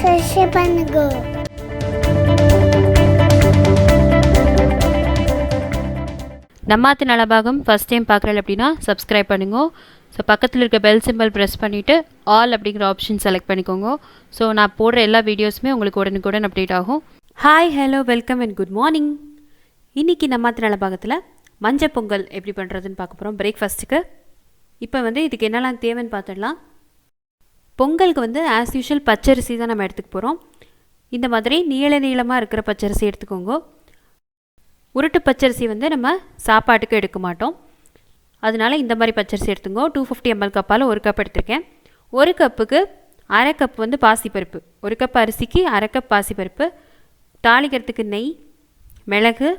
Subscribe பண்ணுங்க. நம்மாத்து Nalabagam first time பார்க்குறேன் அப்படின்னா சப்ஸ்கிரைப் பண்ணுங்க. ஸோ பக்கத்தில் இருக்க பெல் சிம்பிள் ப்ரெஸ் பண்ணிவிட்டு ஆல் அப்படிங்கிற ஆப்ஷன் செலக்ட் பண்ணிக்கோங்க. ஸோ நான் போடுற எல்லா வீடியோஸுமே உங்களுக்கு உடனுக்குடன் அப்டேட் ஆகும். Hi, hello, welcome and good morning. இன்றைக்கி நம்மாத்து நலபாகத்தில் மஞ்சள் பொங்கல் எப்படி பண்ணுறதுன்னு பார்க்க போகிறோம் பிரேக்ஃபாஸ்ட்டுக்கு. இப்போ இதுக்கு என்னெல்லாம் தேவைன்னு பார்த்துடலாம். பொங்கலுக்கு ஆஸ் யூஷுவல் பச்சரிசி தான் நம்ம எடுத்துக்க போகிறோம். இந்த மாதிரி நீளமாக இருக்கிற பச்சரிசி எடுத்துக்கோங்க. உருட்டு பச்சரிசி நம்ம சாப்பாட்டுக்கு எடுக்க மாட்டோம், அதனால் இந்த மாதிரி பச்சரிசி எடுத்துக்கோ. 250 ml கப்பால் 1 கப் எடுத்திருக்கேன். 1 கப்புக்கு அரை கப் பாசிப்பருப்பு, 1 கப் அரிசிக்கு அரை கப் பாசிப்பருப்பு, தாளிக்கிறதுக்கு நெய், மிளகு,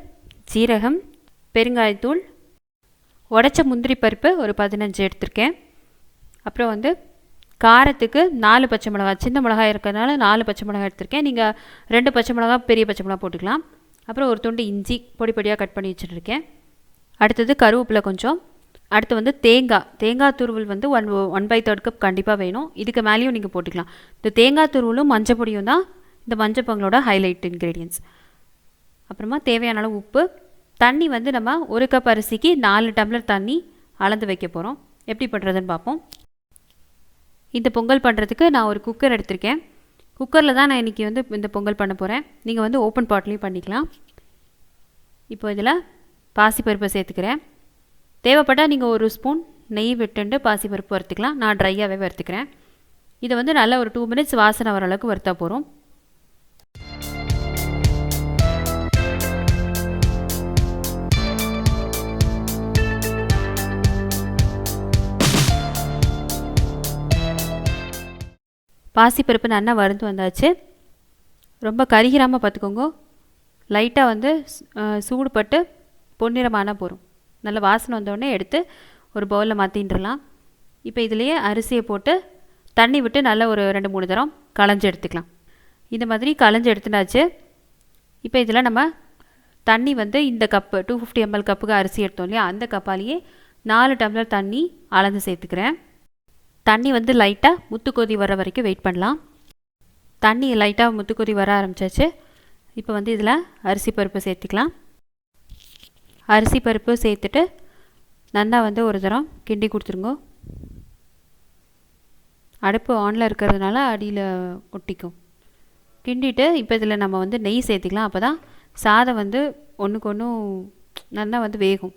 ஜீரகம், பெருங்காயத்தூள், உடைச்ச முந்திரி பருப்பு ஒரு 15 எடுத்திருக்கேன். அப்புறம் காரத்துக்கு 4 பச்சை மிளகாய், சின்ன மிளகாய் இருக்கிறதுனால 4 பச்சை மிளகாய் எடுத்திருக்கேன். நீங்கள் 2 பச்சை மிளகாய், பெரிய பச்சை மிளகாய் போட்டுக்கலாம். அப்புறம் ஒரு துண்டு இஞ்சி பொடி பொடியாக கட் பண்ணி வச்சுருக்கேன். அடுத்தது கருவேப்பிலை கொஞ்சம். அடுத்து தேங்காய் துருவல் 1/3 கப் கண்டிப்பாக வேணும். இதுக்கு மேலேயும் நீங்கள் போட்டுக்கலாம். இந்த தேங்காய் துருவலும் மஞ்சள் பொடியும் தான் இந்த மஞ்சள் பொங்கலோட ஹைலைட் இன்க்ரீடியன்ஸ். அப்புறமா தேவையான அளவு உப்பு. தண்ணி நம்ம 1 கப் அரிசிக்கு 4 டம்ளர் தண்ணி அளந்து வைக்க போகிறோம். எப்படி பண்ணுறதுன்னு பார்ப்போம். இந்த பொங்கல் பண்ணுறதுக்கு நான் ஒரு குக்கர் எடுத்திருக்கேன். குக்கரில் தான் நான் இன்றைக்கி இந்த பொங்கல் பண்ண போகிறேன். நீங்கள் ஓப்பன் பாட்லேயும் பண்ணிக்கலாம். இப்போ இதில் பாசிப்பருப்பை சேர்த்துக்கிறேன். தேவைப்பட்டால் நீங்கள் 1 ஸ்பூன் நெய் விட்டுண்டு பாசிப்பருப்பு வறுத்துக்கலாம். நான் ட்ரையாகவே வறுத்துக்கிறேன். இதை நல்லா ஒரு 2 மினிட்ஸ் வாசனை வர அளவுக்கு வறுத்தா போகிறோம். பாசிப்பருப்பு நல்லா வறுத்து வந்தாச்சு. ரொம்ப கருகிராமல் பார்த்துக்கோங்க. லைட்டாக சூடுபட்டு பொன்னிறமான போகிறோம். நல்ல வாசனை வந்தோடனே எடுத்து ஒரு பவுலில் மாற்றின்றலாம். இப்போ இதுலேயே அரிசியை போட்டு தண்ணி விட்டு நல்லா ஒரு 2-3 தரம் களைஞ்சி எடுத்துக்கலாம். இந்த மாதிரி களைஞ்சி எடுத்துட்டாச்சு. இப்போ இதில் நம்ம தண்ணி இந்த கப்பு 250 ml கப்புக்கு அரிசி எடுத்தோம் இல்லையா, அந்த கப்பாலேயே 4 டம்ளர் தண்ணி அளந்து சேர்த்துக்கிறேன். தண்ணி லைட்டாக முத்துக்கொதி வர வரைக்கும் வெயிட் பண்ணலாம். தண்ணி லைட்டாக முத்துக்கொதி வர ஆரம்பிச்சாச்சு. இப்போ இதில் அரிசி பருப்பு சேர்த்துக்கலாம். அரிசி பருப்பு சேர்த்துட்டு நல்லா ஒரு தரம் கிண்டி கொடுத்துருங்க. அடுப்பு ஆனில் இருக்கிறதுனால அடியில் ஒட்டிக்கும். கிண்டிட்டு இப்போ இதில் நம்ம நெய் சேர்த்துக்கலாம். அப்போ தான் சாதம் ஒன்றுக்கு ஒன்று நல்லா வேகும்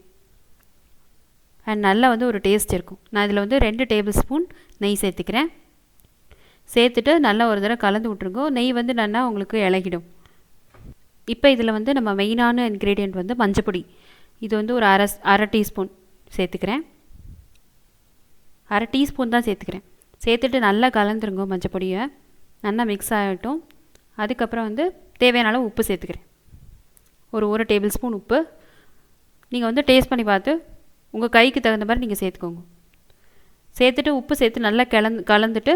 அண்ட் நல்லா ஒரு டேஸ்ட் இருக்கும். நான் இதில் 2 டேபிள் ஸ்பூன் நெய் சேர்த்துக்கிறேன். சேர்த்துட்டு நல்லா ஒரு தடவை கலந்து விட்ருங்க. நெய் நல்லா உங்களுக்கு இலகிடும். இப்போ இதில் நம்ம மெயினான இன்க்ரீடியண்ட் மஞ்சப்பொடி. இது ஒரு அரை டீஸ்பூன் சேர்த்துக்கிறேன். அரை டீஸ்பூன் தான் சேர்த்துக்கிறேன். சேர்த்துட்டு நல்லா கலந்துருங்க. மஞ்சப்பொடியை நல்லா மிக்ஸ் ஆகட்டும். அதுக்கப்புறம் தேவையான அளவு உப்பு சேர்த்துக்கிறேன். ஒரு டேபிள் ஸ்பூன் உப்பு. நீங்கள் டேஸ்ட் பண்ணி பார்த்து உங்கள் கைக்கு தகுந்த மாதிரி நீங்கள் சேர்த்துக்கோங்க. சேர்த்துட்டு உப்பு சேர்த்து நல்லா கலந்துட்டு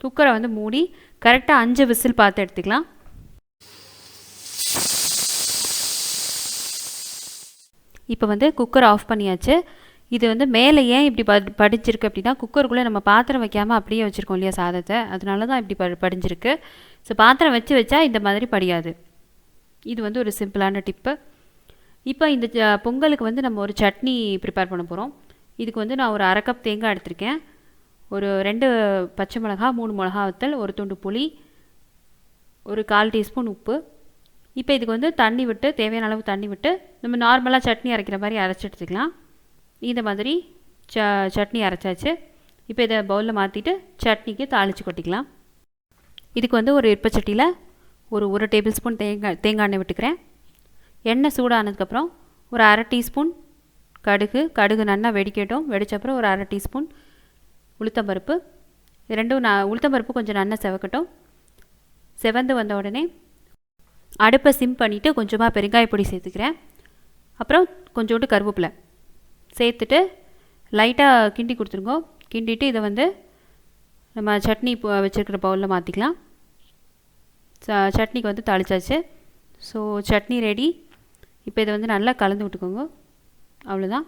குக்கரை மூடி கரெக்டாக 5 விசில் பார்த்து எடுத்துக்கலாம். இப்போ குக்கர் ஆஃப் பண்ணியாச்சு. இது மேலே ஏன் இப்படி படிஞ்சிருக்கு அப்படின்னா, குக்கருக்குள்ளே நம்ம பாத்திரம் வைக்காமல் அப்படியே வச்சுருக்கோம் இல்லையா சாதத்தை, அதனால தான் இப்படி படிஞ்சிருக்கு. ஸோ பாத்திரம் வச்சா இந்த மாதிரி படியாது. இது ஒரு சிம்பிளான டிப்பு. இப்போ இந்த பொங்கலுக்கு நம்ம ஒரு சட்னி ப்ரிப்பேர் பண்ண போகிறோம். இதுக்கு நான் ஒரு அரை கப் தேங்காய் எடுத்திருக்கேன். ஒரு 2 பச்சை மிளகா, 3 மிளகா வத்தல், ஒரு துண்டு புளி, ஒரு 1/4 டீஸ்பூன் உப்பு. இப்போ இதுக்கு தண்ணி விட்டு தேவையான அளவு தண்ணி விட்டு நம்ம நார்மலாக சட்னி அரைக்கிற மாதிரி அரைச்சி எடுத்துக்கலாம். இந்த மாதிரி சட்னி அரைச்சாச்சு. இப்போ இதை பவுலில் மாற்றிட்டு சட்னிக்கு தாளித்து கொட்டிக்கலாம். இதுக்கு ஒரு இருப்பச்சட்டியில் ஒரு டேபிள் ஸ்பூன் தேங்காய் எண்ணெய் விட்டுக்கிறேன். எண்ணெய் சூடானதுக்கப்புறம் ஒரு அரை டீஸ்பூன் கடுகு நல்லா வெடிக்கட்டும். வெடிச்சப்புறம் ஒரு அரை டீஸ்பூன் உளுத்தம்பருப்பு. உளுத்தம்பருப்பு கொஞ்சம் நல்லா செவக்கட்டும். செவந்து வந்த உடனே அடுப்பை சிம் பண்ணிவிட்டு கொஞ்சமாக பெருங்காய பொடி சேர்த்துக்கிறேன். அப்புறம் கொஞ்சோண்டு கருவேப்பிலை சேர்த்துட்டு லைட்டாக கிண்டி கொடுத்துருங்க. கிண்டிட்டு இதை நம்ம சட்னி வச்சுருக்கிற பவுலில் மாற்றிக்கலாம். சட்னிக்கு தாளிச்சாச்சு. So chutney ready. இப்போ இதை நல்லா கலந்து விட்டுக்கோங்க. அவ்வளோதான்.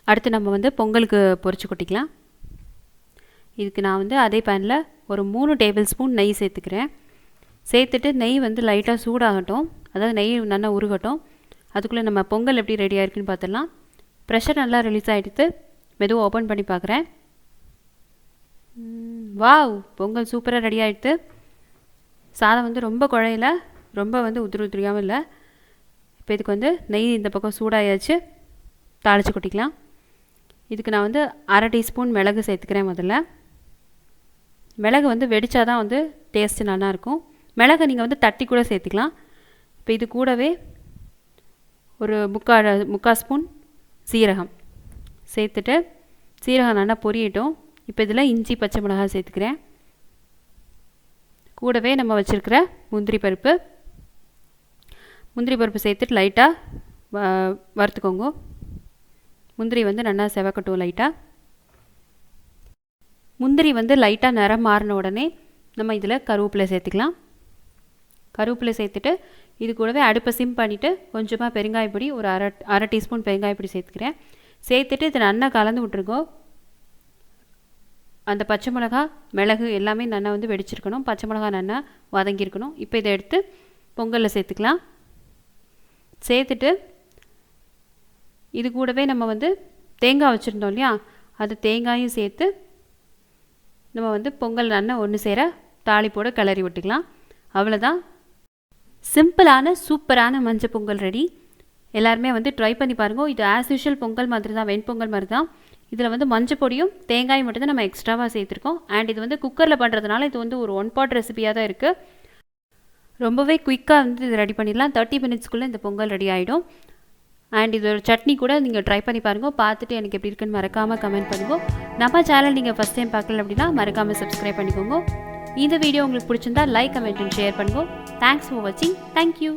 அடுத்து நம்ம பொங்கலுக்கு பொரிச்சு கொட்டிக்கலாம். இதுக்கு நான் அதே பேனில் ஒரு 3 டேபிள் ஸ்பூன் நெய் சேர்த்துக்கிறேன். சேர்த்துட்டு நெய் வந்து லைட்டாக சூடாகட்டும், அதாவது நெய் நல்லா உருகட்டும். அதுக்குள்ளே நம்ம பொங்கல் எப்படி ரெடி ஆகிருக்குன்னு பார்த்துடலாம். ப்ரெஷர் நல்லா ரிலீஸ் ஆகிடுத்து. மெதுவாக ஓப்பன் பண்ணி பார்க்குறேன். வாவ், பொங்கல் சூப்பராக ரெடி ஆகிடுது. சாதம் வந்து ரொம்ப குழையில, ரொம்ப வந்து உதிரியாகவும் இல்லை. இப்போ இதுக்கு வந்து நெய் இந்த பக்கம் சூடாயாச்சு, தாளித்து கொட்டிக்கலாம். இதுக்கு நான் வந்து 1/2 டீஸ்பூன் மிளகு சேர்த்துக்கிறேன். முதல்ல மிளகு வந்து வெடித்தா தான் வந்து டேஸ்ட்டு நல்லாயிருக்கும். மிளகை நீங்கள் வந்து தட்டி கூட சேர்த்துக்கலாம். இப்போ இது கூடவே ஒரு முக்கால் ஸ்பூன் சீரகம் சேர்த்துட்டு சீரகம் நல்லா பொரியட்டும். இப்போ இதில் இஞ்சி பச்சை மிளகாய் சேர்த்துக்கிறேன். கூடவே நம்ம வச்சுருக்கிற முந்திரி பருப்பு சேர்த்துட்டு லைட்டாக வறுத்துக்கோங்க. முந்திரி வந்து நல்லா செவக்கட்டும். லைட்டாக முந்திரி வந்து லைட்டாக நிறம் மாறின உடனே நம்ம இதில் கருவேப்பிலை சேர்த்துக்கலாம். கருவேப்பிலை சேர்த்துட்டு இது கூடவே அடுப்பை சிம் பண்ணிவிட்டு கொஞ்சமாக பெருங்காயப்பொடி ஒரு அரை டீஸ்பூன் பெருங்காயப்பொடி சேர்த்துக்கிறேன். சேர்த்துட்டு இதை நல்லா கலந்து விட்ருக்கோம். அந்த பச்சை மிளகா மிளகு எல்லாமே நல்லா வந்து வெடிச்சிருக்கணும். பச்சை மிளகா நல்லா வதங்கியிருக்கணும். இப்போ இதை எடுத்து பொங்கலில் சேர்த்துக்கலாம். சேர்த்துட்டு இது கூடவே நம்ம வந்து தேங்காய் வச்சுருந்தோம் இல்லையா, அது தேங்காயும் சேர்த்து நம்ம வந்து பொங்கல் நல்லா ஒன்று சேர தாளிப்போடு கிளறி விட்டுக்கலாம். அவ்வளோதான், சிம்பிளான சூப்பரான மஞ்சள் பொங்கல் ரெடி. எல்லாருமே வந்து ட்ரை பண்ணி பாருங்கள். இது ஆஸ் யூஷுவல் பொங்கல் மாதிரி தான், வெண்பொங்கல் மாதிரி தான். இதில் வந்து மஞ்சள் பொடியும் தேங்காயும் மட்டும் தான் நம்ம எக்ஸ்ட்ராவாக சேர்த்துருக்கோம். அண்ட் இது வந்து குக்கரில் பண்ணுறதுனால இது வந்து ஒரு 1 பாட் ரெசிபியாக தான் இருக்குது. ரொம்பவே குயிக்காக வந்து இது ரெடி பண்ணிடலாம். 30 மினிட்ஸ்க்குள்ளே இந்த பொங்கல் ரெடி ஆகிடும். அண்ட் இது ஒரு சட்னி கூட நீங்கள் ட்ரை பண்ணி பாருங்கள். பார்த்துட்டு எனக்கு எப்படி இருக்குன்னு மறக்காமல் கமெண்ட் பண்ணுங்கள். நம்ம சேனல் நீங்கள் ஃபஸ்ட் டைம் பார்க்கல அப்படின்னா மறக்காமல் சப்ஸ்கிரைப் பண்ணிக்கோங்க. இந்த வீடியோ உங்களுக்கு பிடிச்சிருந்தா லைக், கமெண்ட் அண்ட் ஷேர் பண்ணுங்கள். தேங்க்ஸ் ஃபார் வாட்சிங். தேங்க்யூ.